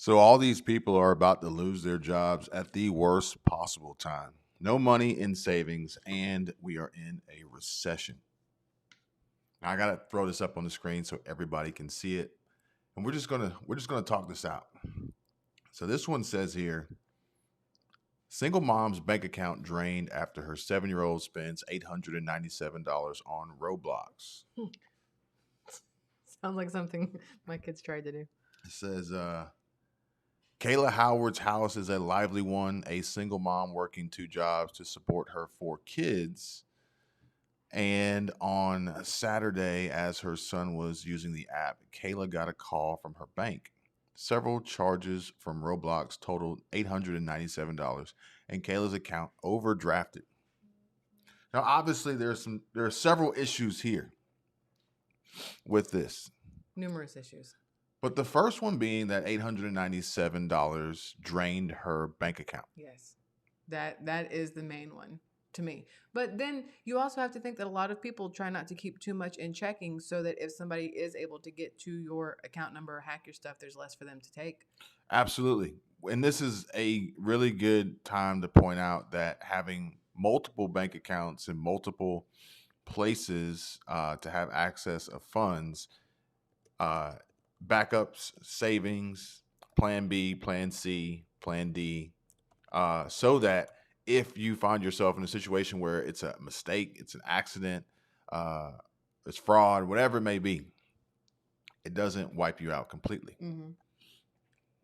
So all these people are about to lose their jobs at the worst possible time. No money in savings, and we are in a recession. Now I gotta throw this up on the screen so everybody can see it, and we're just gonna talk this out. So this one says here: single mom's bank account drained after her 7-year-old spends $897 on Roblox. Sounds like something my kids tried to do. It says Kayla Howard's house is a lively one, a single mom working 2 jobs to support her 4 kids. And on Saturday, as her son was using the app, Kayla got a call from her bank. Several charges from Roblox totaled $897, and Kayla's account overdrafted. Now, obviously, there are several issues here with this. Numerous issues. But the first one being that $897 drained her bank account. Yes. That is the main one to me. But then you also have to think that a lot of people try not to keep too much in checking so that if somebody is able to get to your account number or hack your stuff, there's less for them to take. Absolutely. And this is a really good time to point out that having multiple bank accounts in multiple places to have access of funds, backups, savings, plan B, plan C, plan D, so that if you find yourself in a situation where it's a mistake, it's an accident, it's fraud, whatever it may be, it doesn't wipe you out completely. Mm-hmm.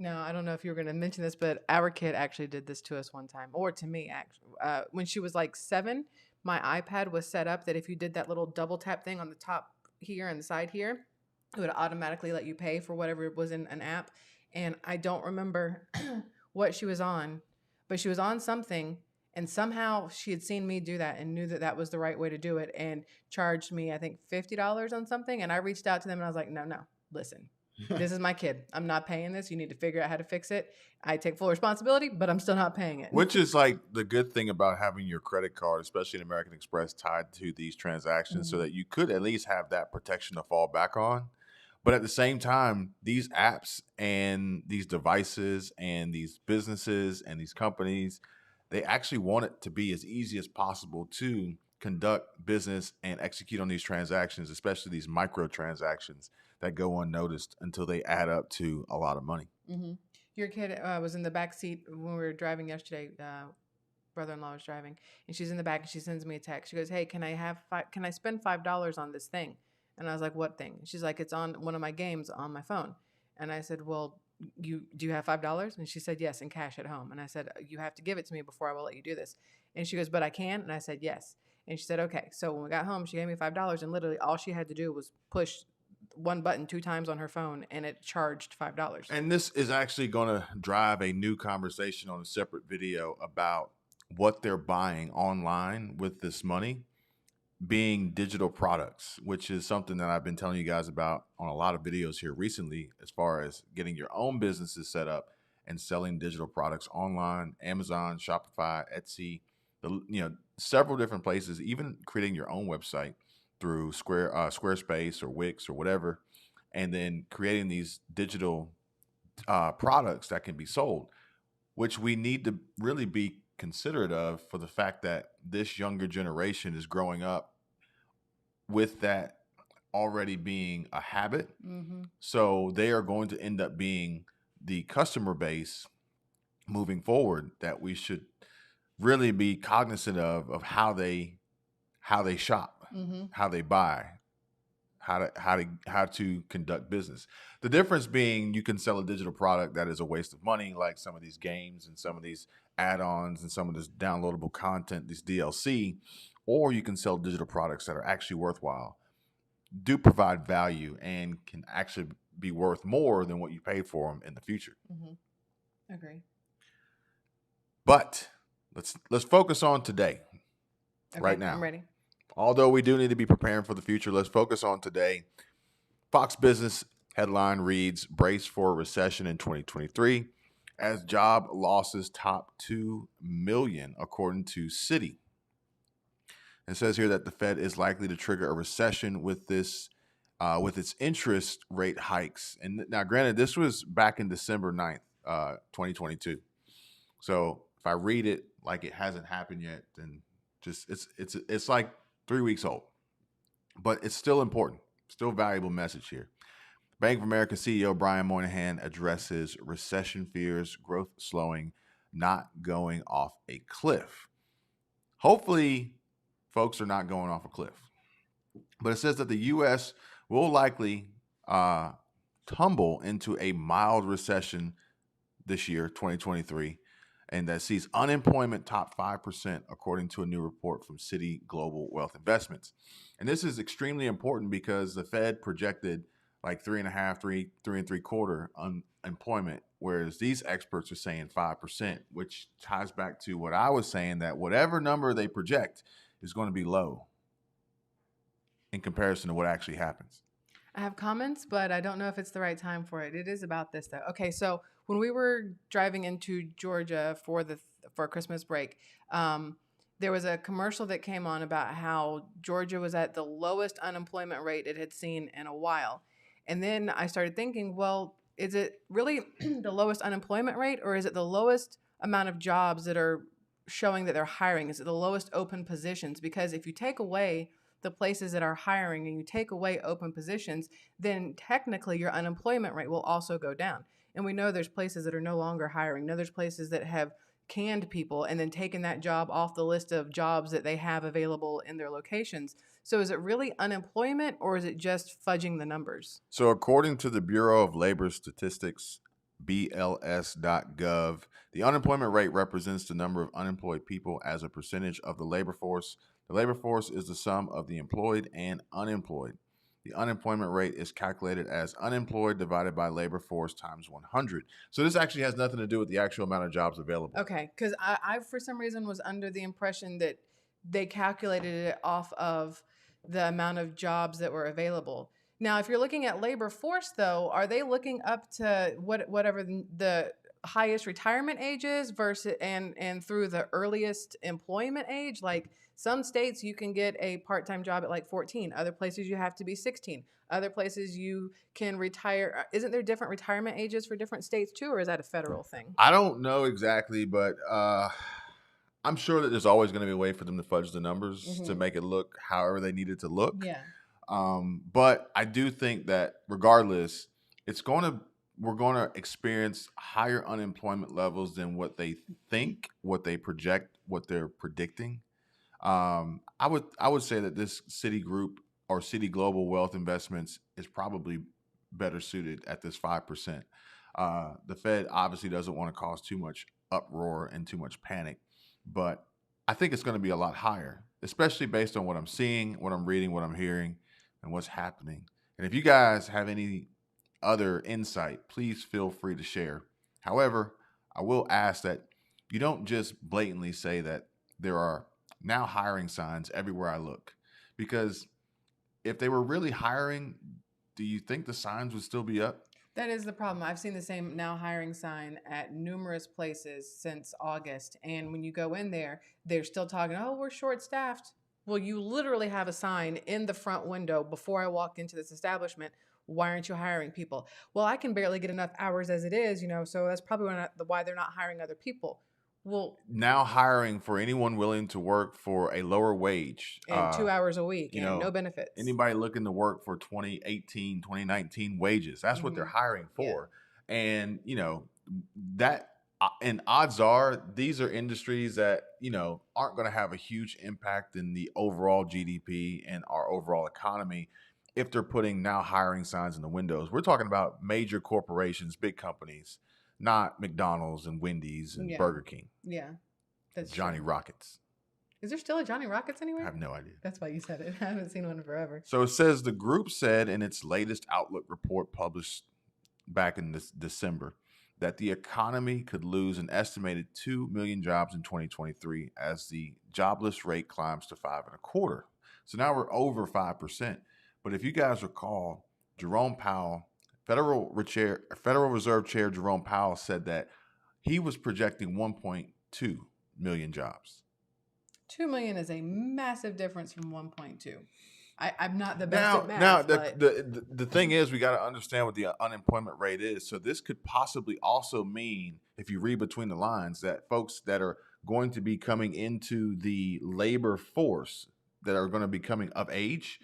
Now, I don't know if you were going to mention this, but our kid actually did this to us one time, or to me, actually. When she was like 7, my iPad was set up that if you did that little double tap thing on the top here and the side here, it would automatically let you pay for whatever was in an app. And I don't remember what she was on, but she was on something. And somehow she had seen me do that and knew that that was the right way to do it and charged me, I think, $50 on something. And I reached out to them and I was like, no, listen. This is my kid. I'm not paying this. You need to figure out how to fix it. I take full responsibility, but I'm still not paying it. Which is like the good thing about having your credit card, especially in American Express, tied to these transactions so that you could at least have that protection to fall back on. But at the same time, these apps and these devices and these businesses and these companies, they actually want it to be as easy as possible to conduct business and execute on these transactions, especially these micro transactions that go unnoticed until they add up to a lot of money. Mm-hmm. Your kid was in the back seat when we were driving yesterday. Brother-in-law was driving, and she's in the back, and she sends me a text. She goes, "Hey, can I spend $5 on this thing?" And I was like, "What thing?" She's like, "It's on one of my games on my phone." And I said, "Well, do you have $5?" And she said, "Yes, in cash at home." And I said, "You have to give it to me before I will let you do this." And she goes, "But I can." And I said, "Yes." And she said, "Okay." So when we got home, she gave me $5, and literally all she had to do was push one button 2 times on her phone, and it charged $5. And this is actually going to drive a new conversation on a separate video about what they're buying online with this money being digital products, which is something that I've been telling you guys about on a lot of videos here recently, as far as getting your own businesses set up and selling digital products online, Amazon, Shopify, Etsy, several different places, even creating your own website through Squarespace or Wix or whatever, and then creating these digital products that can be sold, which we need to really be considerate of for the fact that this younger generation is growing up with that already being a habit. Mm-hmm. So they are going to end up being the customer base moving forward that we should really be cognizant of how they shop, how they buy, how to conduct business. The difference being you can sell a digital product that is a waste of money, like some of these games and some of these add-ons and some of this downloadable content, this DLC, or you can sell digital products that are actually worthwhile, do provide value, and can actually be worth more than what you paid for them in the future. Mm-hmm. Agree. But let's focus on today, Okay, right now. I'm ready. Although we do need to be preparing for the future, let's focus on today. Fox Business headline reads, "Brace for a recession in 2023 as job losses top 2 million, according to Citi." It says here that the Fed is likely to trigger a recession with its interest rate hikes. And now, granted, this was back in December 9th. 2022. So if I read it like it hasn't happened yet, then just it's like 3 weeks old, but it's still important, still valuable message here. Bank of America CEO Brian Moynihan addresses recession fears, growth slowing, not going off a cliff. Hopefully, folks are not going off a cliff. But it says that the U.S. will likely tumble into a mild recession this year, 2023, and that sees unemployment top 5%, according to a new report from Citi Global Wealth Investments. And this is extremely important because the Fed projected like 3.5, 3.75 unemployment, whereas these experts are saying 5%, which ties back to what I was saying, that whatever number they project is going to be low in comparison to what actually happens. I have comments, but I don't know if it's the right time for it. It is about this though. Okay, so when we were driving into Georgia for Christmas break, there was a commercial that came on about how Georgia was at the lowest unemployment rate it had seen in a while. And then I started thinking, well, is it really the lowest unemployment rate, or is it the lowest amount of jobs that are showing that they're hiring? Is it the lowest open positions? Because if you take away the places that are hiring and you take away open positions, then technically your unemployment rate will also go down. And we know there's places that are no longer hiring. No, there's places that have canned people and then taken that job off the list of jobs that they have available in their locations. So is it really unemployment, or is it just fudging the numbers? So, according to the Bureau of Labor Statistics, BLS.gov, the unemployment rate represents the number of unemployed people as a percentage of the labor force. The labor force is the sum of the employed and unemployed. The unemployment rate is calculated as unemployed divided by labor force times 100. So this actually has nothing to do with the actual amount of jobs available. Okay, because I for some reason was under the impression that they calculated it off of the amount of jobs that were available. Now, if you're looking at labor force, though, are they looking up to whatever the highest retirement age is versus and through the earliest employment age? Like some states, you can get a part-time job at like 14. Other places, you have to be 16. Other places, you can retire. Isn't there different retirement ages for different states too, or is that a federal thing? I don't know exactly, but I'm sure that there's always going to be a way for them to fudge the numbers to make it look however they need it to look. Yeah. But I do think that regardless, we're going to experience higher unemployment levels than what they think, what they project, what they're predicting. I would say that this Citigroup or Citi Global Wealth Investments is probably better suited at this 5%. The Fed obviously doesn't want to cause too much uproar and too much panic, but I think it's going to be a lot higher, especially based on what I'm seeing, what I'm reading, what I'm hearing, and what's happening. And if you guys have any other insight, please feel free to share. However, I will ask that you don't just blatantly say that there are now hiring signs everywhere I look, because if they were really hiring, do you think the signs would still be up? That is the problem. I've seen the same now hiring sign at numerous places since August. And when you go in there, they're still talking, oh, we're short staffed. Well, you literally have a sign in the front window before I walk into this establishment. Why aren't you hiring people? Well, I can barely get enough hours as it is, so that's probably why they're not hiring other people. Well, Now hiring for anyone willing to work for a lower wage and 2 hours a week you and know, no benefits. anybody looking to work for 2018, 2019 wages, that's what they're hiring for. And that and odds are these are industries that aren't going to have a huge impact in the overall GDP and our overall economy if they're putting now hiring signs in the windows. We're talking about major corporations, big companies, not McDonald's and Wendy's and Burger King. Yeah, that's Johnny true. Rockets. Is there still a Johnny Rockets anywhere? I have no idea. That's why you said it. I haven't seen one in forever. So it says the group said in its latest Outlook report published back in this December that the economy could lose an estimated 2 million jobs in 2023 as the jobless rate climbs to 5.25. So now we're over 5%. But if you guys recall, Jerome Powell, Federal Reserve Chair Jerome Powell said that he was projecting 1.2 million jobs. 2 million is a massive difference from 1.2. I'm not the best Now, at math, now but the thing is, we got to understand what the unemployment rate is. So this could possibly also mean, if you read between the lines, that folks that are going to be coming into the labor force that are going to be coming of age.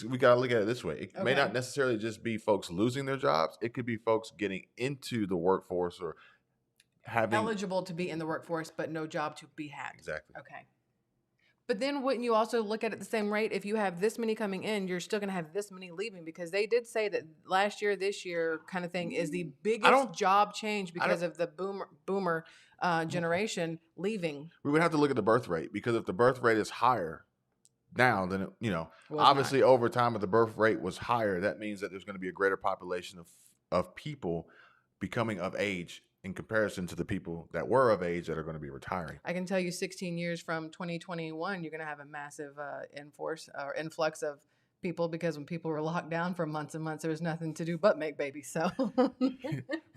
We got to look at it this way. It may not necessarily just be folks losing their jobs. It could be folks getting into the workforce or having eligible to be in the workforce, but no job to be had. Exactly. Okay. But then wouldn't you also look at it the same rate? If you have this many coming in, you're still going to have this many leaving, because they did say that last year, this year kind of thing is the biggest job change because of the boomer generation leaving. We would have to look at the birth rate, because if the birth rate is higher now than Was obviously not. over time, if the birth rate was higher, that means that there's going to be a greater population of people becoming of age in comparison to the people that were of age that are going to be retiring. I can tell you 16 years from 2021, you're going to have a massive influx of people, because when people were locked down for months and months, there was nothing to do but make babies. So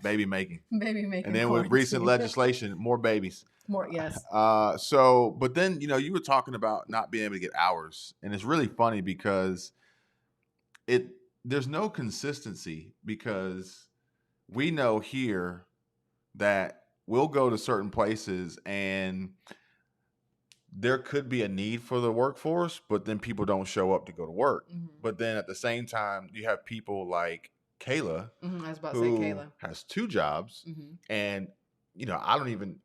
baby making. And then with recent legislation, more babies. More, yes. But then, you were talking about not being able to get hours. And it's really funny because there's no consistency, because we know here that we'll go to certain places and there could be a need for the workforce, but then people don't show up to go to work. But then at the same time, you have people like Kayla, I was about to who say Kayla has 2 jobs. And, I don't even,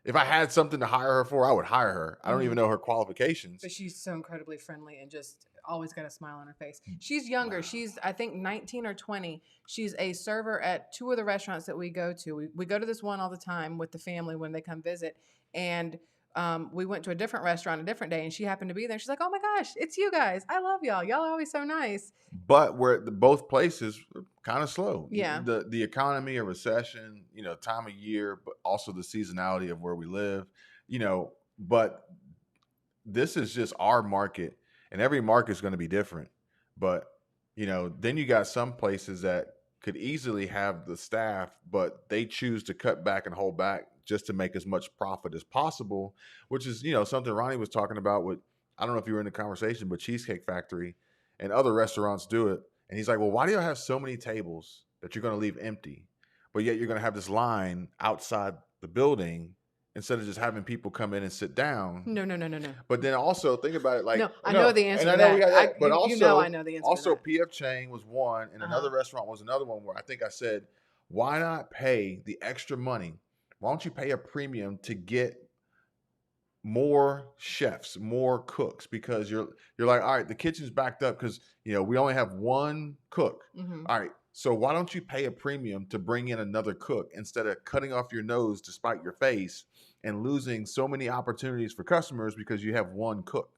if I had something to hire her for, I would hire her. I don't even know her qualifications. But she's so incredibly friendly and just always got a smile on her face. She's younger. Wow. She's, I think, 19 or 20. She's a server at 2 of the restaurants that we go to. We go to this one all the time with the family when they come visit. And we went to a different restaurant a different day, and she happened to be there. She's like, "Oh my gosh, it's you guys. I love y'all. Y'all are always so nice." But both places are kind of slow. Yeah. The economy, a recession, time of year, but also the seasonality of where we live, but this is just our market, and every market is going to be different. But, then you got some places that could easily have the staff, but they choose to cut back and hold back just to make as much profit as possible, which is, something Ronnie was talking about with, I don't know if you were in the conversation, but Cheesecake Factory and other restaurants do it. And he's like, well, why do y'all have so many tables that you're going to leave empty, but yet you're going to have this line outside the building instead of just having people come in and sit down? No. But then also think about it like, no, I know the answer to that. But also, I know the answer. Also, PF Chang was one, and another restaurant was another one where I think I said, why not pay the extra money? Why don't you pay a premium to get more chefs, more cooks? Because you're like, all right, the kitchen's backed up because we only have one cook. All right, so why don't you pay a premium to bring in another cook instead of cutting off your nose to spite your face and losing so many opportunities for customers because you have one cook?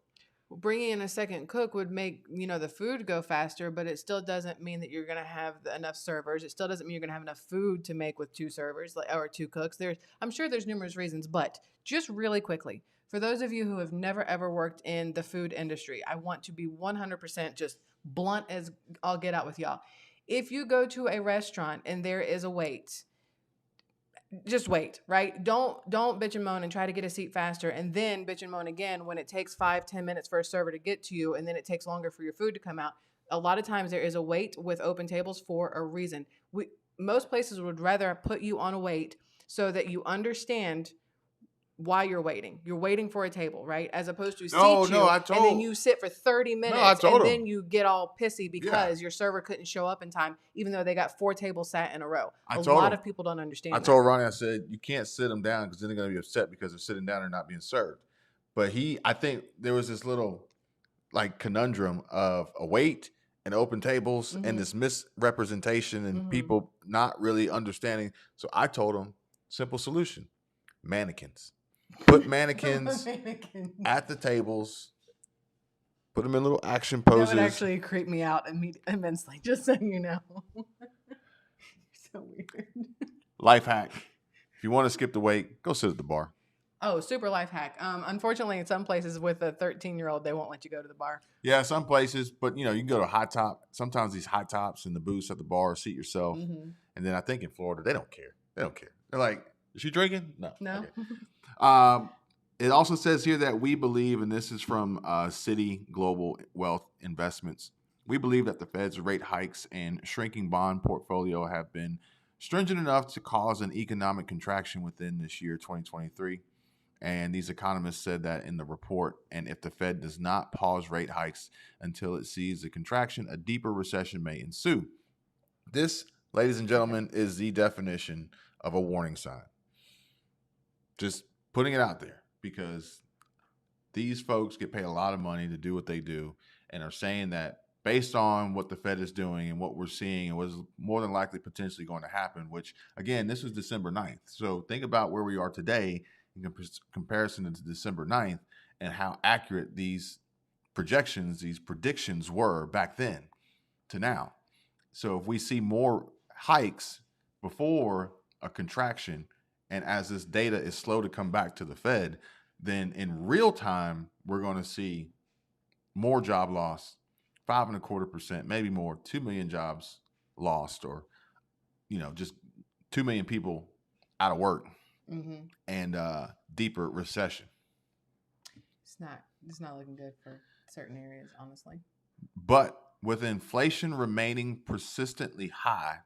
Bringing in a second cook would make, the food go faster, but it still doesn't mean that you're going to have enough servers. It still doesn't mean you're going to have enough food to make with 2 servers or 2 cooks. I'm sure there's numerous reasons, but just really quickly, for those of you who have never ever worked in the food industry, I want to be 100% just blunt as I'll get out with y'all. If you go to a restaurant and there is a wait, just wait, right? Don't bitch and moan and try to get a seat faster and then bitch and moan again when it takes 5-10 minutes for a server to get to you and then it takes longer for your food to come out. A lot of times there is a wait with open tables for a reason. Most places would rather put you on a wait so that you understand why you're waiting. You're waiting for a table, right? As opposed to and then you sit for 30 minutes and then you get all pissy because your server couldn't show up in time, even though they got 4 tables sat in a row. A lot of people don't understand that. I told Ronnie, I said, you can't sit them down because then they're going to be upset because they're sitting down and not being served. But I think there was this little conundrum of a wait and open tables and this misrepresentation and people not really understanding. So I told him, simple solution, mannequins. Put mannequins at the tables. Put them in little action poses. That would actually creep me out immensely, just so you know. You're so weird. Life hack. If you want to skip the wait, go sit at the bar. Oh, super life hack. Unfortunately, in some places with a 13-year-old, they won't let you go to the bar. Yeah, some places. But, you can go to High Top. Sometimes these High Tops in the booths at the bar, seat yourself. And then I think in Florida, they don't care. They're like, is she drinking? No. No. Okay. It also says here that we believe, and this is from Citi Global Wealth Investments, we believe that the Fed's rate hikes and shrinking bond portfolio have been stringent enough to cause an economic contraction within this year, 2023. And these economists said that in the report. And if the Fed does not pause rate hikes until it sees the contraction, a deeper recession may ensue. This, ladies and gentlemen, is the definition of a warning sign. Just putting it out there, because these folks get paid a lot of money to do what they do, and are saying that based on what the Fed is doing and what we're seeing, and was more than likely potentially going to happen, which, again, this was December 9th. So think about where we are today in comparison to December 9th and how accurate these projections, these predictions were back then to now. So if we see more hikes before a contraction, and as this data is slow to come back to the Fed, then in real time, we're going to see more job loss, 5.25%, maybe more, 2 million jobs lost, or, just 2 million people out of work, and deeper recession. It's not looking good for certain areas, honestly. But with inflation remaining persistently high,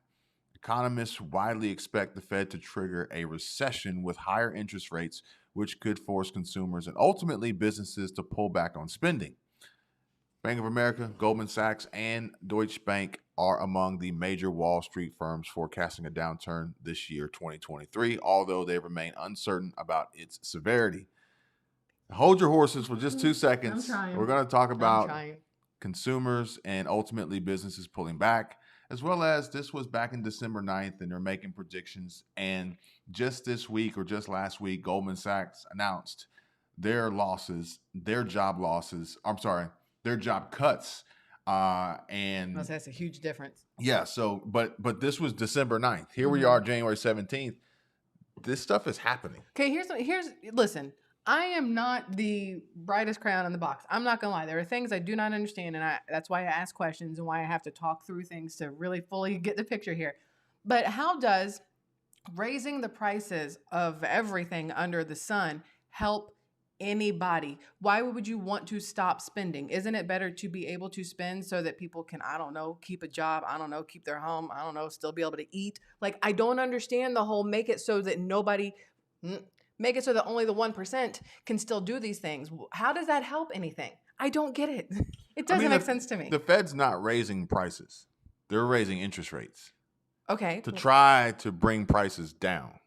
economists widely expect the Fed to trigger a recession with higher interest rates, which could force consumers and ultimately businesses to pull back on spending. Bank of America, Goldman Sachs, and Deutsche Bank are among the major Wall Street firms forecasting a downturn this year, 2023, although they remain uncertain about its severity. Hold your horses for just 2 seconds. We're going to talk about consumers and ultimately businesses pulling back, as well as this was back in December 9th, and they're making predictions. And just this week, or just last week, Goldman Sachs announced their job cuts. And that's a huge difference. Yeah. So, but this was December 9th. Here we are, January 17th. This stuff is happening. Okay. Listen, I am not the brightest crown in the box. I'm not going to lie. There are things I do not understand, and that's why I ask questions and why I have to talk through things to really fully get the picture here. But how does raising the prices of everything under the sun help anybody? Why would you want to stop spending? Isn't it better to be able to spend so that people can, keep a job, keep their home, still be able to eat? Like, I don't understand the whole make it so that only the 1% can still do these things. How does that help anything? I don't get it. It doesn't make sense to me. The Fed's not raising prices. They're raising interest rates. Okay. To try to bring prices down.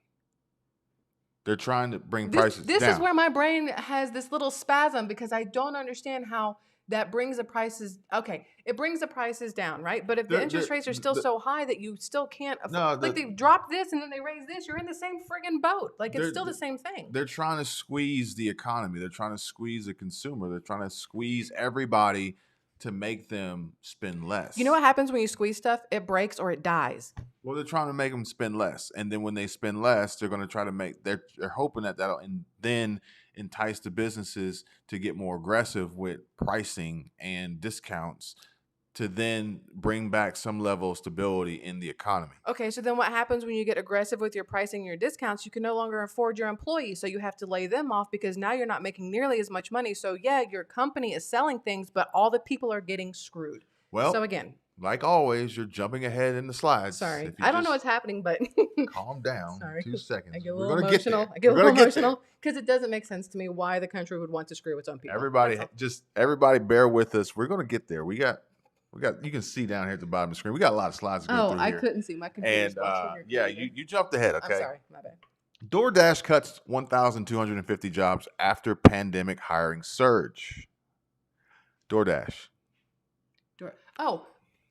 They're trying to bring prices down. This is where my brain has this little spasm, because I don't understand how that brings the prices. Okay, it brings the prices down, right? But if the interest rates are still so high that you still can't afford, they drop this and then they raise this, you're in the same friggin' boat. Like, it's still the same thing. They're trying to squeeze the economy. They're trying to squeeze the consumer. They're trying to squeeze everybody to make them spend less. You know what happens when you squeeze stuff? It breaks or it dies. Well, they're trying to make them spend less, and then when they spend less, they're going to try to they're hoping that'll then entice the businesses to get more aggressive with pricing and discounts to then bring back some level of stability in the economy. Okay, so then what happens when you get aggressive with your pricing and your discounts? You can no longer afford your employees, so you have to lay them off because now you're not making nearly as much money. So yeah, your company is selling things, but all the people are getting screwed. Well, so again, like always, you're jumping ahead in the slides. Sorry, I don't know what's happening, but calm down. Sorry. 2 seconds. I get a little emotional. Because it doesn't make sense to me why the country would want to screw its own people. Everybody bear with us. We're going to get there. We got. You can see down here at the bottom of the screen. We got a lot of slides to go through here. I couldn't see my computer. And you jumped ahead. Okay. I'm sorry, my bad. DoorDash cuts 1,250 jobs after pandemic hiring surge. DoorDash.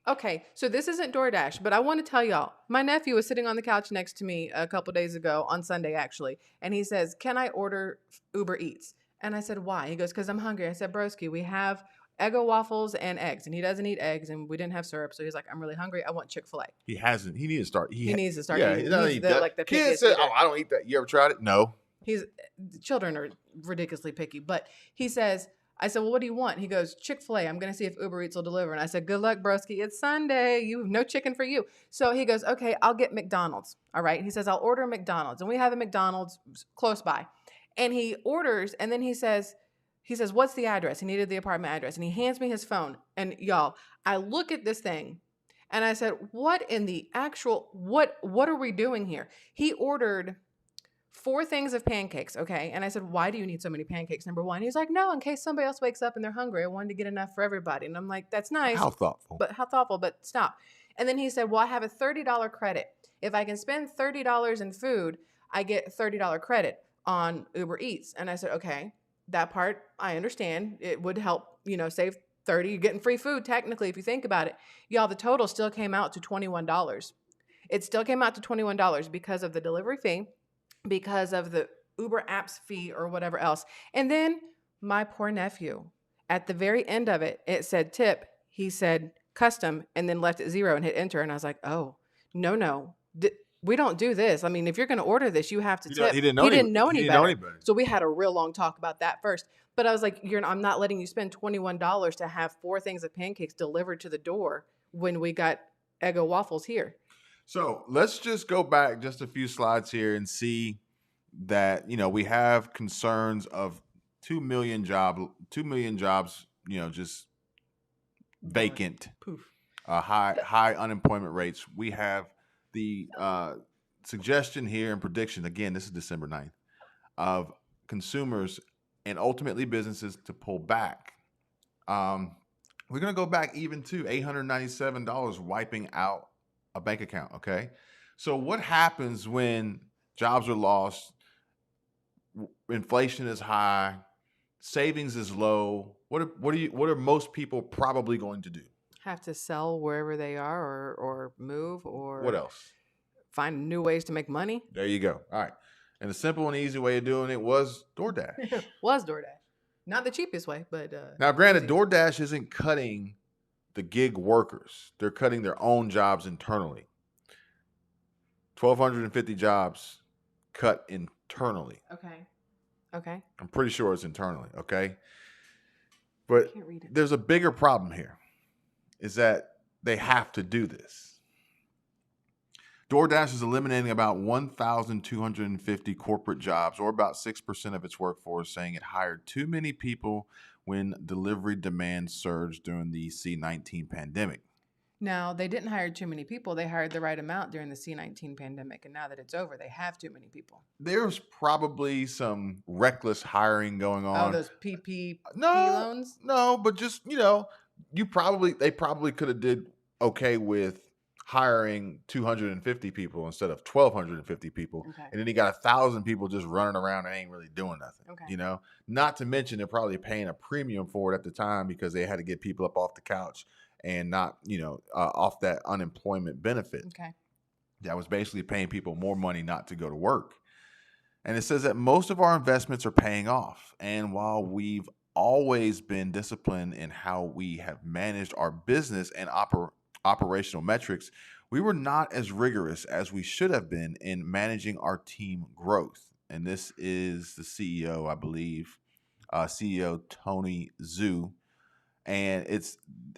Okay, so this isn't DoorDash, but I want to tell y'all, my nephew was sitting on the couch next to me a couple days ago, on Sunday actually, and he says, "Can I order Uber Eats?" And I said, "Why?" He goes, "Because I'm hungry." I said, "Broski, we have Eggo waffles and eggs," and he doesn't eat eggs, and we didn't have syrup, so he's like, "I'm really hungry. I want Chick-fil-A." He hasn't. He needs to start. He needs to start. Yeah, he doesn't eat that. Like the kids say, "Oh, I don't eat that." You ever tried it? No. Children are ridiculously picky, but he says, I said, "Well, what do you want?" He goes, "Chick-fil-A. I'm going to see if Uber Eats will deliver." And I said, "Good luck, broski. It's Sunday. You have no chicken for you." So he goes, "Okay, I'll get McDonald's." All right. He says, "I'll order McDonald's." And we have a McDonald's close by. And he orders, and then he says, what's the address? He needed the apartment address. And he hands me his phone. And y'all, I look at this thing and I said, what in the actual, what are we doing here? He ordered 4 things of pancakes, okay? And I said, why do you need so many pancakes? Number one, he's like, no, in case somebody else wakes up and they're hungry. I wanted to get enough for everybody. And I'm like, that's nice. How thoughtful. But stop. And then he said, well, I have a $30 credit. If I can spend $30 in food, I get a $30 credit on Uber Eats. And I said, okay, that part I understand. It would help, save 30. You're getting free food technically if you think about it. Y'all, the total still came out to $21. It still came out to $21 because of the delivery fee, because of the Uber apps fee or whatever else. And then my poor nephew, at the very end of it, it said tip. He said custom and then left it 0 and hit enter. And I was like, oh, no. We don't do this. I mean, if you're going to order this, you have to tip. He didn't know any better. So we had a real long talk about that first. But I was like, I'm not letting you spend $21 to have 4 things of pancakes delivered to the door when we got Eggo waffles here. So let's just go back just a few slides here and see that, we have concerns of 2 million jobs, just vacant, poof, high unemployment rates. We have the suggestion here and prediction, again, this is December 9th, of consumers and ultimately businesses to pull back. We're going to go back even to $897 wiping out a bank account, okay? So what happens when jobs are lost, inflation is high, savings is low? What are most people probably going to do? Have to sell wherever they are or move or what else? Find new ways to make money. There you go. All right. And the simple and easy way of doing it was DoorDash. Not the cheapest way, but now granted, easy. DoorDash isn't cutting the gig workers. They're cutting their own jobs internally. 1,250 jobs cut internally. Okay. I'm pretty sure it's internally, okay? But there's a bigger problem here, is that they have to do this. DoorDash is eliminating about 1,250 corporate jobs, or about 6% of its workforce, saying it hired too many people when delivery demand surged during the C-19 pandemic. Now, they didn't hire too many people. They hired the right amount during the C-19 pandemic, and now that it's over, they have too many people. There's probably some reckless hiring going on. Oh, those PPP loans? No, but just, they probably could have did okay with hiring 250 people instead of 1,250 people. Okay. And then he got 1,000 people just running around and ain't really doing nothing. Okay. Not to mention they're probably paying a premium for it at the time because they had to get people up off the couch and not, off that unemployment benefit. Okay. That was basically paying people more money not to go to work. And it says that most of our investments are paying off. And while we've always been disciplined in how we have managed our business and operational metrics, we were not as rigorous as we should have been in managing our team growth. And this is the CEO, I believe, CEO Tony Zhu. And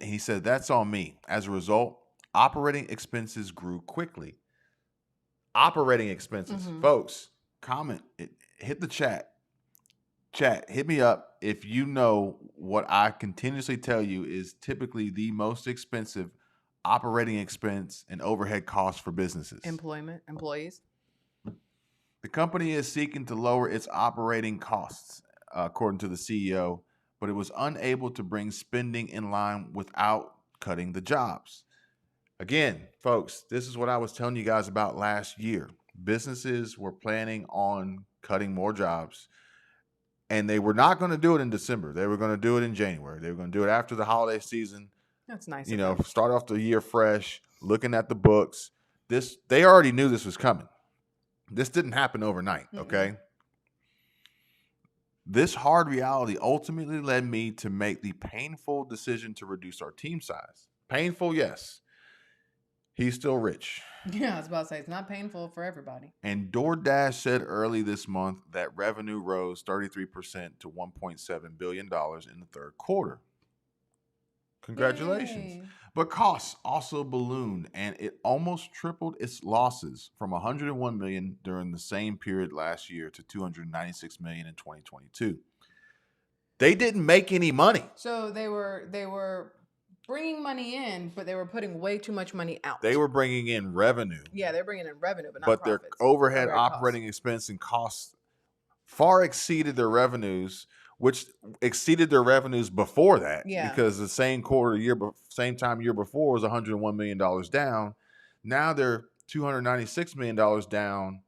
he said, that's on me. As a result, operating expenses grew quickly. Operating expenses. Folks, comment, hit the chat. Chat, hit me up if you know what I continuously tell you is typically the most expensive operating expense and overhead costs for businesses. Employees. The company is seeking to lower its operating costs, according to the CEO, but it was unable to bring spending in line without cutting the jobs. Again, folks, this is what I was telling you guys about last year. Businesses were planning on cutting more jobs, and they were not going to do it in December. They were going to do it in January. They were going to do it after the holiday season. That's nice. Start off the year fresh, looking at the books. They already knew this was coming. This didn't happen overnight, okay? This hard reality ultimately led me to make the painful decision to reduce our team size. Painful, yes. He's still rich. Yeah, I was about to say, it's not painful for everybody. And DoorDash said early this month that revenue rose 33% to $1.7 billion in the third quarter. Congratulations. Yay. But costs also ballooned, and it almost tripled its losses from 101 million during the same period last year to 296 million in 2022. They didn't make any money. So they were bringing money in, but they were putting way too much money out. They were bringing in revenue. Yeah, they're bringing in revenue, but not but profits. their overhead operating expense and costs far exceeded their revenues, which exceeded their revenues before that. Yeah. Because the same same time year before was $101 million down. Now they're $296 million down,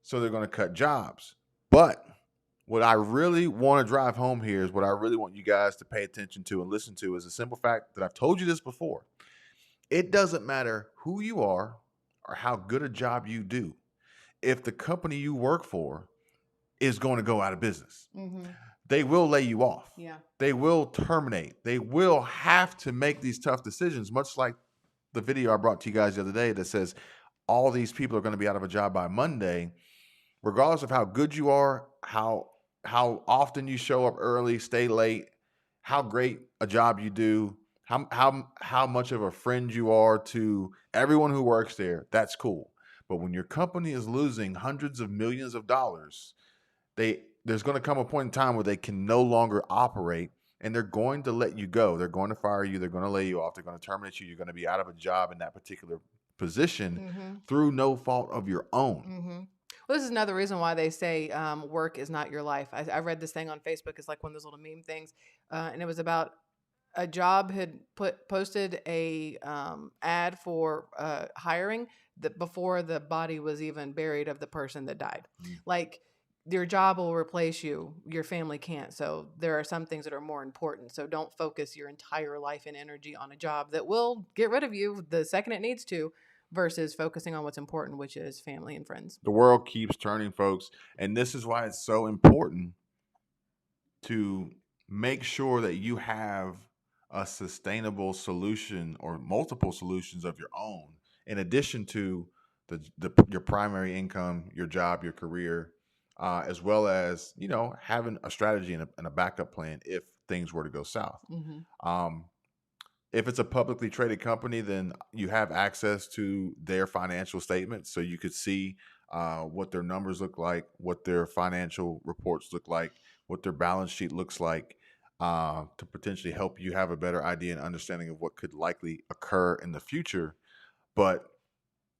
so they're going to cut jobs. But what I really want to drive home here is what I really want you guys to pay attention to and listen to is a simple fact that I've told you this before. It doesn't matter who you are or how good a job you do. If the company you work for is going to go out of business, they will lay you off. Yeah. They will terminate. They will have to make these tough decisions, much like the video I brought to you guys the other day that says all these people are going to be out of a job by Monday, regardless of how good you are, how often you show up early, stay late, how great a job you do, how much of a friend you are to everyone who works there. That's cool. But when your company is losing hundreds of millions of dollars, there's going to come a point in time where they can no longer operate, and they're going to let you go. They're going to fire you. They're going to lay you off. They're going to terminate you. You're going to be out of a job in that particular position through no fault of your own. Well, this is another reason why they say work is not your life. I read this thing on Facebook. It's like one of those little meme things, and it was about a job had posted a ad for hiring before the body was even buried of the person that died. Like, your job will replace you, your family can't. So there are some things that are more important. So don't focus your entire life and energy on a job that will get rid of you the second it needs to, versus focusing on what's important, which is family and friends. The world keeps turning, folks, and this is why it's so important to make sure that you have a sustainable solution or multiple solutions of your own, in addition to your primary income, your job, your career, as well as having a strategy and a backup plan if things were to go south. If it's a publicly traded company, then you have access to their financial statements, so you could see what their numbers look like, what their financial reports look like, what their balance sheet looks like, to potentially help you have a better idea and understanding of what could likely occur in the future. But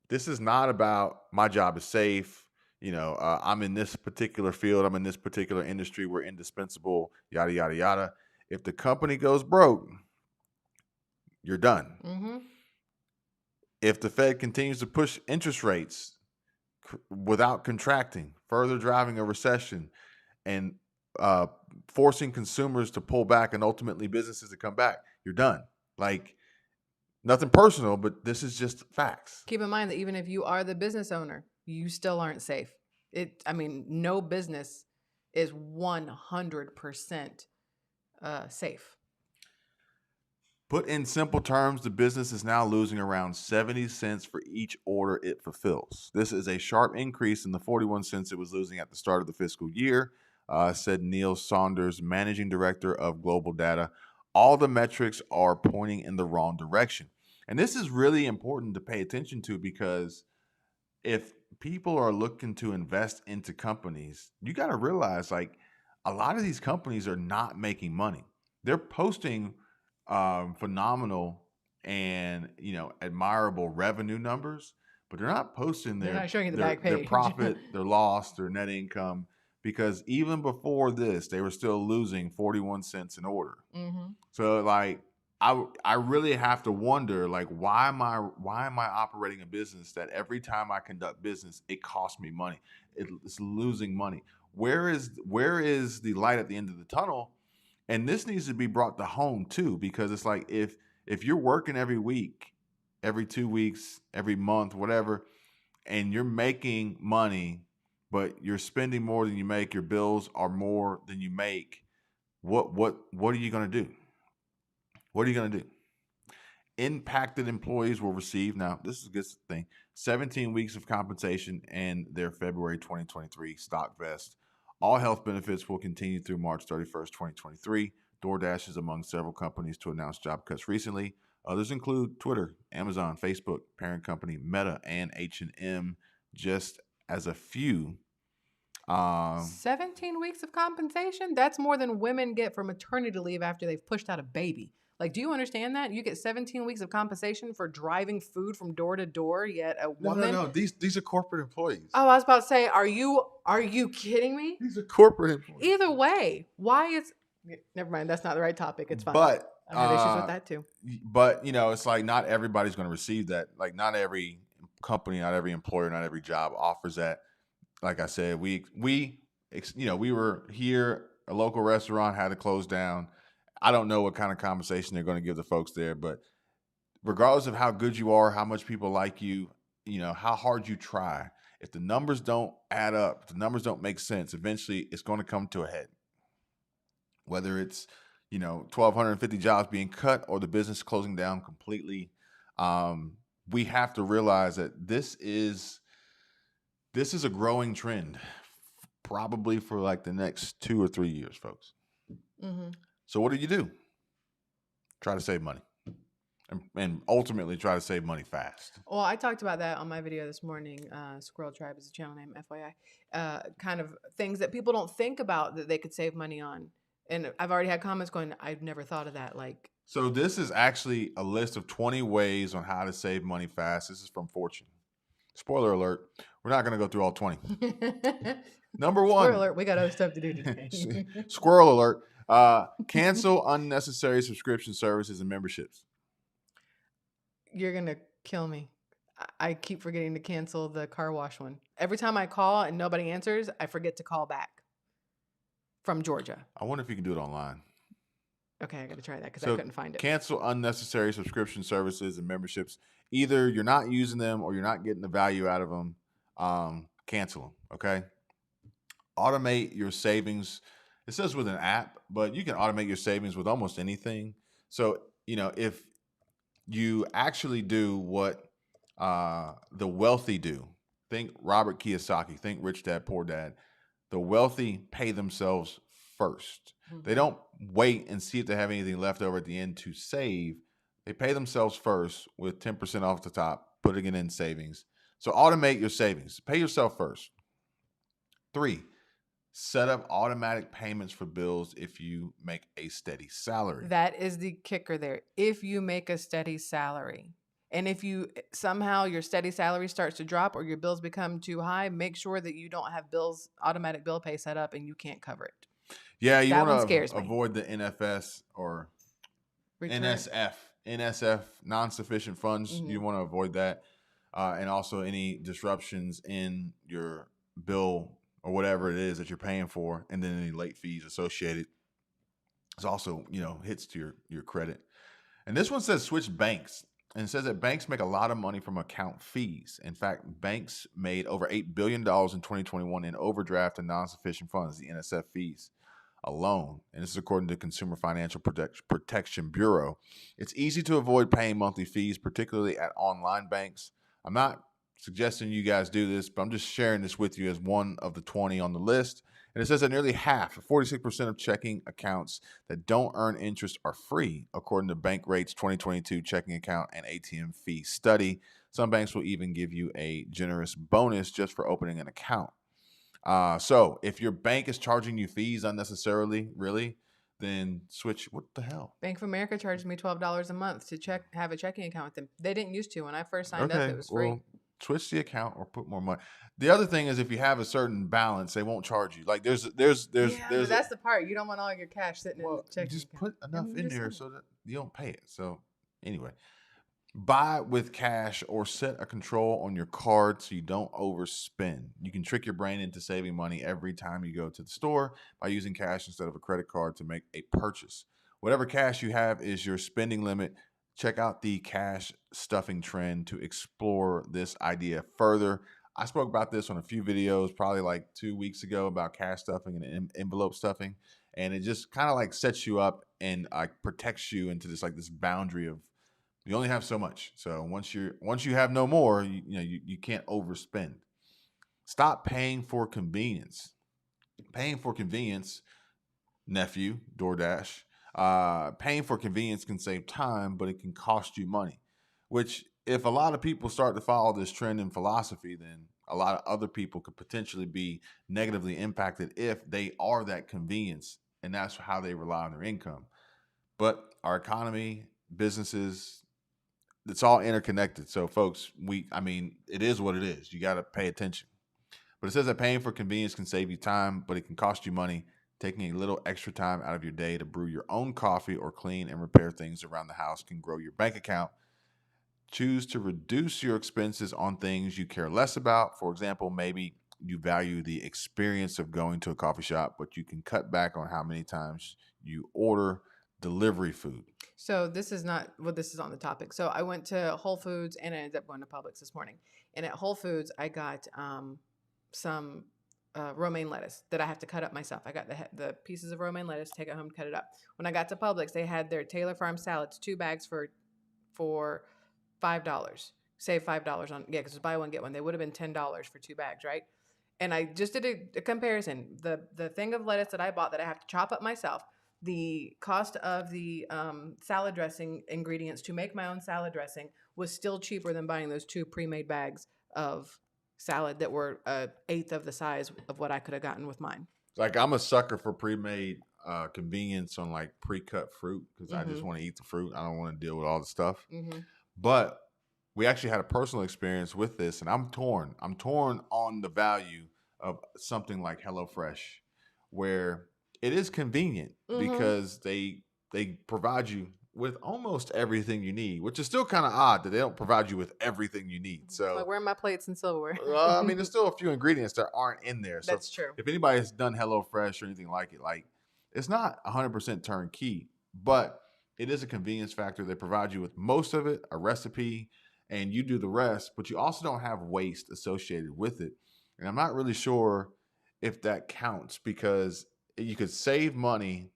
this is not about my job is safe. I'm in this particular field. I'm in this particular industry. We're indispensable, yada, yada, yada. If the company goes broke, you're done. If the Fed continues to push interest rates without contracting, further driving a recession and forcing consumers to pull back and ultimately businesses to come back, you're done. Like, nothing personal, but this is just facts. Keep in mind that even if you are the business owner, you still aren't safe. No business is 100% safe. Put in simple terms, the business is now losing around 70 cents for each order it fulfills. This is a sharp increase in the 41 cents it was losing at the start of the fiscal year, said Neil Saunders, managing director of Global Data. All the metrics are pointing in the wrong direction. And this is really important to pay attention to, because if people are looking to invest into companies, you got to realize, like, a lot of these companies are not making money. They're posting phenomenal and admirable revenue numbers, but they're not posting They're not showing you the back page. their profit, their loss, their net income, because even before this, they were still losing 41 cents an order. So, like, I really have to wonder, like, why am I operating a business that every time I conduct business, it costs me money? It's losing money. Where is the light at the end of the tunnel? And this needs to be brought to home too, because it's like, if you're working every week, every 2 weeks, every month, whatever, and you're making money, but you're spending more than you make, your bills are more than you make, what are you going to do? What are you going to do? Impacted employees will receive, now this is a good thing, 17 weeks of compensation and their February 2023 stock vest. All health benefits will continue through March 31st, 2023. DoorDash is among several companies to announce job cuts recently. Others include Twitter, Amazon, Facebook, parent company Meta, and H&M, just as a few. 17 weeks of compensation? That's more than women get for maternity leave after they've pushed out a baby. Like, do you understand that? You get 17 weeks of compensation for driving food from door to door, yet a woman. No. These are corporate employees. Oh, I was about to say, are you kidding me? These are corporate employees. Either way, why is never mind, that's not the right topic. It's fine. But I've had issues with that too. But it's like not everybody's going to receive that. Like not every company, not every employer, not every job offers that. Like I said, we were here, a local restaurant had to close down. I don't know what kind of compensation they're going to give the folks there, but regardless of how good you are, how much people like you, how hard you try, if the numbers don't add up, if the numbers don't make sense, eventually it's going to come to a head. Whether it's 1,250 jobs being cut or the business closing down completely, we have to realize that this is a growing trend, probably for like the next 2 or 3 years, folks. Mm-hmm. So what do? Try to save money, and ultimately try to save money fast. Well, I talked about that on my video this morning. Squirrel Tribe is a channel name, FYI. Kind of things that people don't think about that they could save money on. And I've already had comments going, I've never thought of that. Like, so this is actually a list of 20 ways on how to save money fast. This is from Fortune. Spoiler alert, we're not going to go through all 20. Number 1. Spoiler alert, we got other stuff to do today. Squirrel alert. Cancel unnecessary subscription services and memberships. You're going to kill me. I keep forgetting to cancel the car wash one. Every time I call and nobody answers, I forget to call back. From Georgia. I wonder if you can do it online. Okay, I got to try that because I couldn't find it. Cancel unnecessary subscription services and memberships. Either you're not using them or you're not getting the value out of them. Cancel them, okay? Automate your savings. It says with an app, but you can automate your savings with almost anything. So, if you actually do what the wealthy do, think Robert Kiyosaki, think Rich Dad, Poor Dad. The wealthy pay themselves first. Mm-hmm. They don't wait and see if they have anything left over at the end to save. They pay themselves first with 10% off the top, putting it in savings. So automate your savings. Pay yourself first. 3, set up automatic payments for bills if you make a steady salary. That is the kicker there. If you make a steady salary. And if you somehow your steady salary starts to drop or your bills become too high, make sure that you don't have automatic bill pay set up and you can't cover it. Yeah, you want to avoid the NFS or Return. NSF, non-sufficient funds. Mm-hmm. You want to avoid that. And also any disruptions in your bill or whatever it is that you're paying for, and then any late fees associated. It's also, hits to your credit. And this one says switch banks. And it says that banks make a lot of money from account fees. In fact, banks made over $8 billion in 2021 in overdraft and non-sufficient funds, the NSF fees alone. And this is according to Consumer Financial Protection Bureau. It's easy to avoid paying monthly fees, particularly at online banks. I'm not suggesting you guys do this, but I'm just sharing this with you as one of the 20 on the list. And it says that nearly half, 46% of checking accounts that don't earn interest are free, according to Bankrate's 2022 checking account and ATM fee study. Some banks will even give you a generous bonus just for opening an account. So if your bank is charging you fees unnecessarily, really, then switch. What the hell? Bank of America charges me $12 a month to have a checking account with them. They didn't used to. When I first signed up, it was free. Well, switch the account or put more money. The other thing is if you have a certain balance, they won't charge you. Like there's that's the part. You don't want all your cash sitting in the checking just account. Put enough in there so that you don't pay it. So anyway, buy with cash or set a control on your card so you don't overspend. You can trick your brain into saving money every time you go to the store by using cash instead of a credit card to make a purchase. Whatever cash you have is your spending limit. Check out the cash stuffing trend to explore this idea further. I spoke about this on a few videos, probably like 2 weeks ago, about cash stuffing and envelope stuffing. And it just kind of like sets you up and protects you into this boundary of you only have so much. So once you have no more, you can't overspend. Stop paying for convenience. Paying for convenience, nephew, DoorDash, Paying for convenience can save time, but it can cost you money. Which, if a lot of people start to follow this trend and philosophy, then a lot of other people could potentially be negatively impacted if they are that convenience and that's how they rely on their income. But our economy, businesses, it's all interconnected. So, folks, I mean, it is what it is. You got to pay attention. But it says that paying for convenience can save you time, but it can cost you money. Taking a little extra time out of your day to brew your own coffee or clean and repair things around the house can grow your bank account. Choose to reduce your expenses on things you care less about. For example, maybe you value the experience of going to a coffee shop, but you can cut back on how many times you order delivery food. So this is not well, this is on the topic. So I went to Whole Foods and I ended up going to Publix this morning. And at Whole Foods, I got some romaine lettuce that I have to cut up myself. I got the pieces of romaine lettuce, take it home, cut it up. When I got to Publix, they had their Taylor Farm salads, 2 bags for $5. Save $5 on because buy one get one. They would have been $10 for 2 bags, right? And I just did a comparison. The thing of lettuce that I bought that I have to chop up myself, the cost of the salad dressing ingredients to make my own salad dressing was still cheaper than buying those 2 pre-made bags of salad that were an eighth of the size of what I could have gotten with mine. Like, I'm a sucker for pre-made convenience on like pre-cut fruit because I just Mm-hmm. want to eat the fruit. I don't want to deal with all the stuff. Mm-hmm. But we actually had a personal experience with this, and I'm torn. I'm torn on the value of something like HelloFresh, where it is convenient Mm-hmm. because they provide you with almost everything you need, which is still kind of odd that they don't provide you with everything you need. Like So, where are my plates and silverware? I mean, there's still a few ingredients that aren't in there. So, That's true. if anybody has done HelloFresh or anything like it, like it's not 100% turnkey, but it is a convenience factor. They provide you with most of it, a recipe, and you do the rest, but you also don't have waste associated with it. And I'm not really sure if that counts because you could save money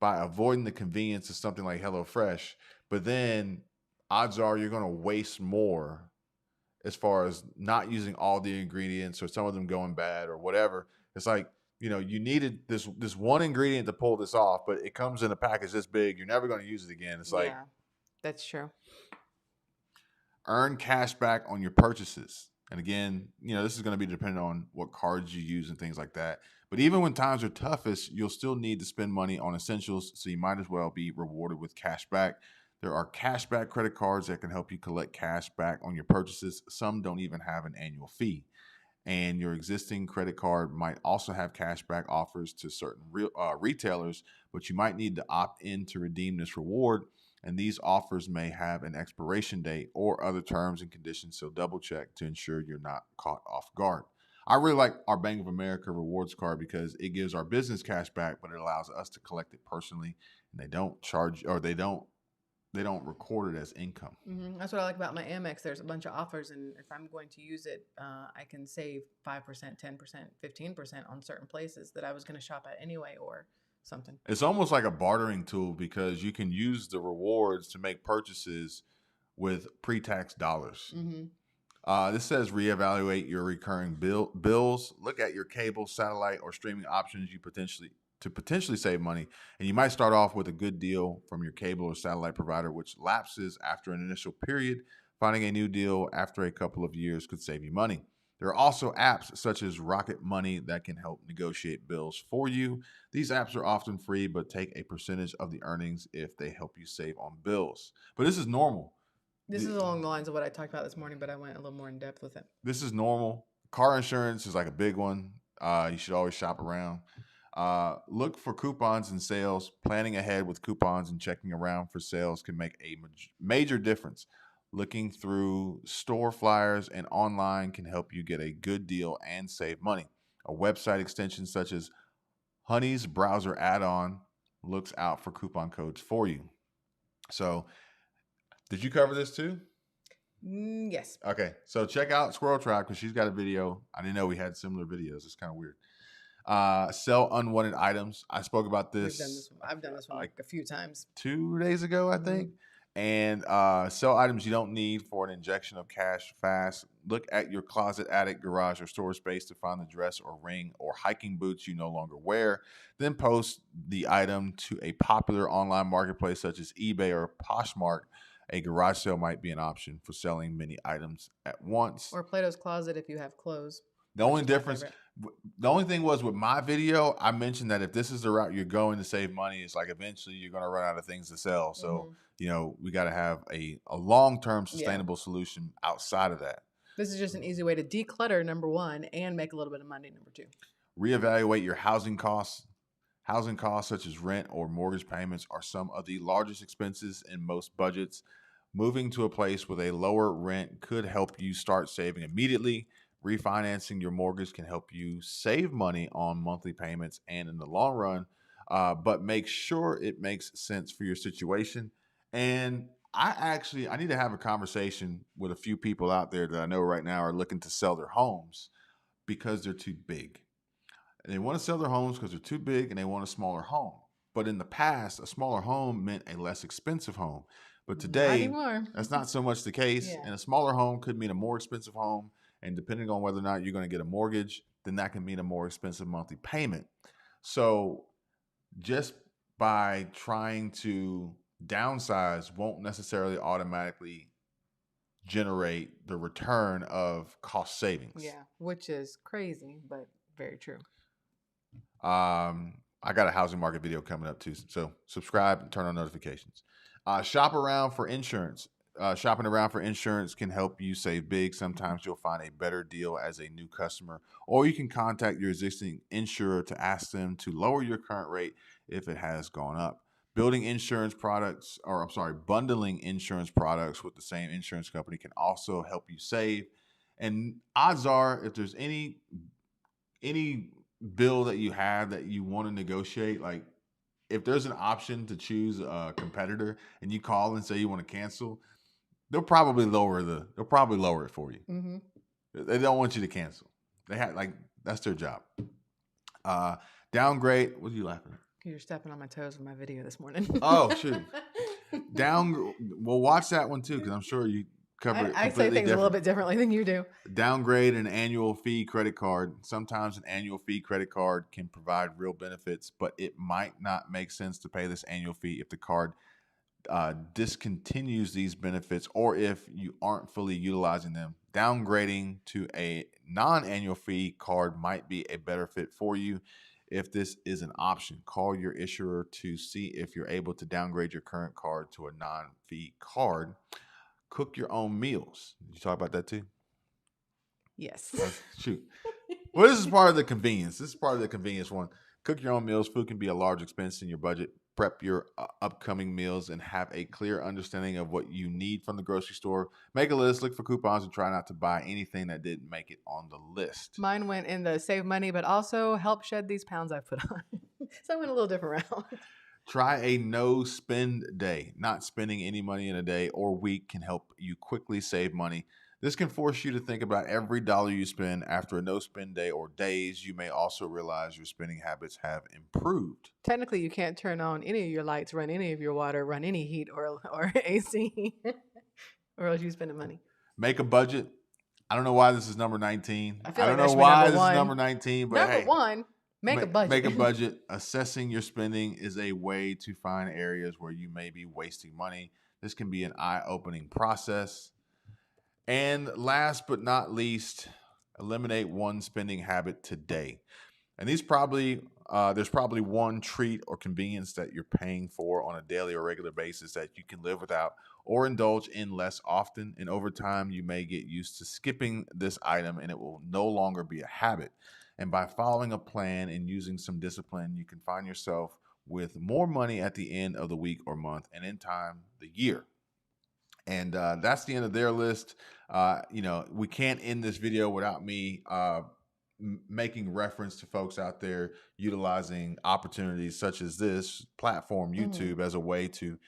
by avoiding the convenience of something like HelloFresh, but then odds are you're going to waste more as far as not using all the ingredients or some of them going bad or whatever. It's like, you needed this one ingredient to pull this off, but it comes in a package this big. You're never going to use it again. It's like, Yeah, that's true. earn cash back on your purchases. And again, this is going to be dependent on what cards you use and things like that. But even when times are toughest, you'll still need to spend money on essentials, so you might as well be rewarded with cash back. There are cash back credit cards that can help you collect cash back on your purchases. Some don't even have an annual fee. And your existing credit card might also have cashback offers to certain retailers, but you might need to opt in to redeem this reward. And these offers may have an expiration date or other terms and conditions, so double check to ensure you're not caught off guard. I really like our Bank of America rewards card because it gives our business cash back, but it allows us to collect it personally, and they don't charge or they don't record it as income. Mm-hmm. That's what I like about my Amex. There's a bunch of offers, and if I'm going to use it, I can save 5%, 10%, 15% on certain places that I was going to shop at anyway, or something. It's almost like a bartering tool because you can use the rewards to make purchases with pre-tax dollars. Mm-hmm. This says reevaluate your recurring bills. Look at your cable, satellite, or streaming options to potentially save money. And you might start off with a good deal from your cable or satellite provider, which lapses after an initial period. Finding a new deal after a couple of years could save you money. There are also apps such as Rocket Money that can help negotiate bills for you. These apps are often free, but take a percentage of the earnings if they help you save on bills. But this is normal. This is along the lines of what I talked about this morning, but I went a little more in depth with it. This is normal. Car insurance is like a big one. You should always shop around. Look for coupons and sales. Planning ahead with coupons and checking around for sales can make a major difference. Looking through store flyers and online can help you get a good deal and save money. A website extension such as Honey's browser add-on looks out for coupon codes for you. So, did you cover this too? Yes. Okay, so check out Squirrel Tribe because she's got a video. I didn't know we had similar videos. It's kind of weird. Sell unwanted items. I spoke about this. We've done this one. I've done this one like a few times. 2 days ago, I think. and sell items you don't need for an injection of cash fast. Look at your closet, attic, garage, or storage space to find the dress or ring or hiking boots you no longer wear. Then post the item to a popular online marketplace such as eBay or Poshmark. A garage sale might be an option for selling many items at once. Or Plato's Closet if you have clothes. The only difference, the only thing was with my video, I mentioned that if this is the route you're going to save money, it's like eventually you're going to run out of things to sell. So, we got to have a long-term sustainable solution outside of that. This is just an easy way to declutter, number one, and make a little bit of money, number two. Reevaluate your housing costs. Housing costs such as rent or mortgage payments are some of the largest expenses in most budgets. Moving to a place with a lower rent could help you start saving immediately. Refinancing your mortgage can help you save money on monthly payments and in the long run, but make sure it makes sense for your situation. And I need to have a conversation with a few people out there that I know right now are looking to sell their homes because they're too big. And they want to sell their homes because they're too big and they want a smaller home. But in the past, a smaller home meant a less expensive home. But today, that's not so much the case. And a smaller home could mean a more expensive home. And depending on whether or not you're going to get a mortgage, then that can mean a more expensive monthly payment. So just by trying to downsize won't necessarily automatically generate the return of cost savings. Yeah, which is crazy, but very true. I got a housing market video coming up too. So subscribe and turn on notifications. Shop around for insurance. Shopping around for insurance can help you save big. Sometimes you'll find a better deal as a new customer, or you can contact your existing insurer to ask them to lower your current rate if it has gone up. Bundling insurance products with the same insurance company can also help you save. And odds are, if there's any bill that you have that you want to negotiate, like if there's an option to choose a competitor and you call and say you want to cancel, they'll probably lower it for you. Mm-hmm. They don't want you to cancel. They have that's their job. Downgrade. What are you laughing at? You're stepping on my toes with my video this morning. Oh shoot. Well, watch that one too, because I'm sure you cover it. I say things a little bit differently than you do. Downgrade an annual fee credit card. Sometimes an annual fee credit card can provide real benefits, but it might not make sense to pay this annual fee if the card discontinues these benefits or if you aren't fully utilizing them. Downgrading to a non-annual fee card might be a better fit for you. If this is an option, call your issuer to see if you're able to downgrade your current card to a non-fee card. Cook your own meals. Did you talk about that too? Yes. Shoot. Well, this is part of the convenience. This is part of the convenience one. Cook your own meals. Food can be a large expense in your budget. Prep your upcoming meals and have a clear understanding of what you need from the grocery store. Make a list, look for coupons, and try not to buy anything that didn't make it on the list. Mine went in the save money, but also help shed these pounds I put on. So I went a little different route. Try a no spend day. Not spending any money in a day or week can help you quickly save money. This can force you to think about every dollar you spend. After a no-spend day or days, you may also realize your spending habits have improved. Technically, you can't turn on any of your lights, run any of your water, run any heat or AC, or else you're spending money. Make a budget. I don't know why this is number 19. I don't know why this is number 19, but number one, make a budget. Make a budget. Assessing your spending is a way to find areas where you may be wasting money. This can be an eye-opening process. And last but not least, eliminate one spending habit today. And there's probably one treat or convenience that you're paying for on a daily or regular basis that you can live without or indulge in less often. And over time, you may get used to skipping this item and it will no longer be a habit. And by following a plan and using some discipline, you can find yourself with more money at the end of the week or month and in time, the year. And that's the end of their list. We can't end this video without me making reference to folks out there utilizing opportunities such as this platform, YouTube, as a way to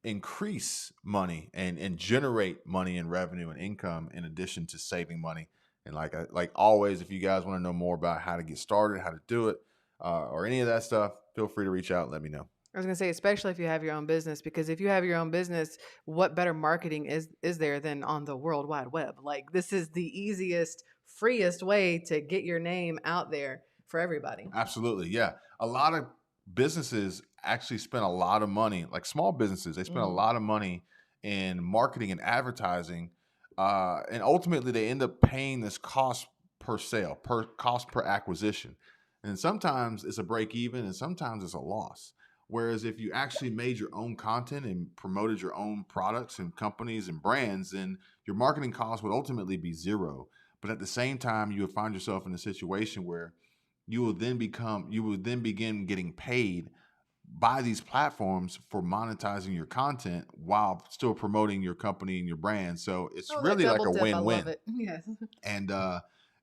increase money and generate money and revenue and income in addition to saving money. And like always, if you guys want to know more about how to get started, how to do it, or any of that stuff, feel free to reach out and let me know. I was gonna say, especially if you have your own business, because if you have your own business, what better marketing is there than on the World Wide Web? Like this is the easiest, freest way to get your name out there for everybody. Absolutely. Yeah. A lot of businesses actually spend a lot of money, like small businesses, they spend a Hmm. lot of money in marketing and advertising. And ultimately, they end up paying this cost per sale, per cost per acquisition. And sometimes it's a break even, and sometimes it's a loss. Whereas if you actually made your own content and promoted your own products and companies and brands, then your marketing costs would ultimately be zero. But at the same time, you would find yourself in a situation where you will then begin getting paid by these platforms for monetizing your content while still promoting your company and your brand. So it's Oh, that really like double a dip, I love win-win. it. Yes.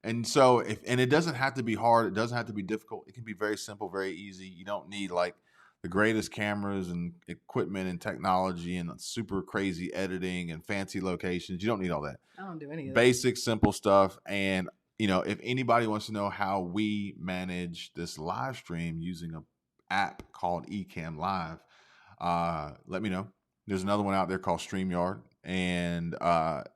And so if and it doesn't have to be hard, it doesn't have to be difficult. It can be very simple, very easy. You don't need like the greatest cameras and equipment and technology and super crazy editing and fancy locations. You don't need all that. I don't do any of that. Basic, simple stuff. And if anybody wants to know how we manage this live stream using a app called Ecamm Live, let me know. There's another one out there called StreamYard, and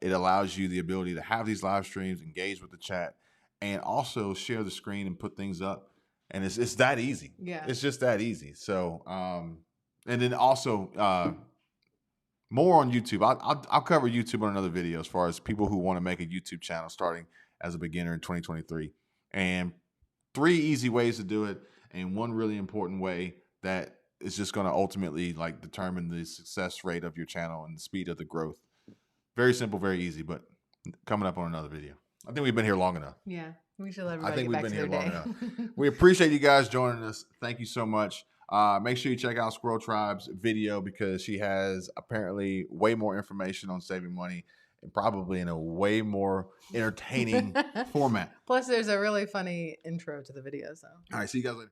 it allows you the ability to have these live streams, engage with the chat, and also share the screen and put things up. And it's that easy. Yeah. It's just that easy. So, and then also more on YouTube. I'll cover YouTube on another video as far as people who want to make a YouTube channel starting as a beginner in 2023, and 3 easy ways to do it, and one really important way that is just going to ultimately like determine the success rate of your channel and the speed of the growth. Very simple, very easy, but coming up on another video. I think we've been here long enough. Yeah. We should let I everybody think get we've back been to here their long day. enough. We appreciate you guys joining us. Thank you so much. Make sure you check out Squirrel Tribe's video because she has apparently way more information on saving money and probably in a way more entertaining format. Plus, there's a really funny intro to the video. So. All right, see you guys later.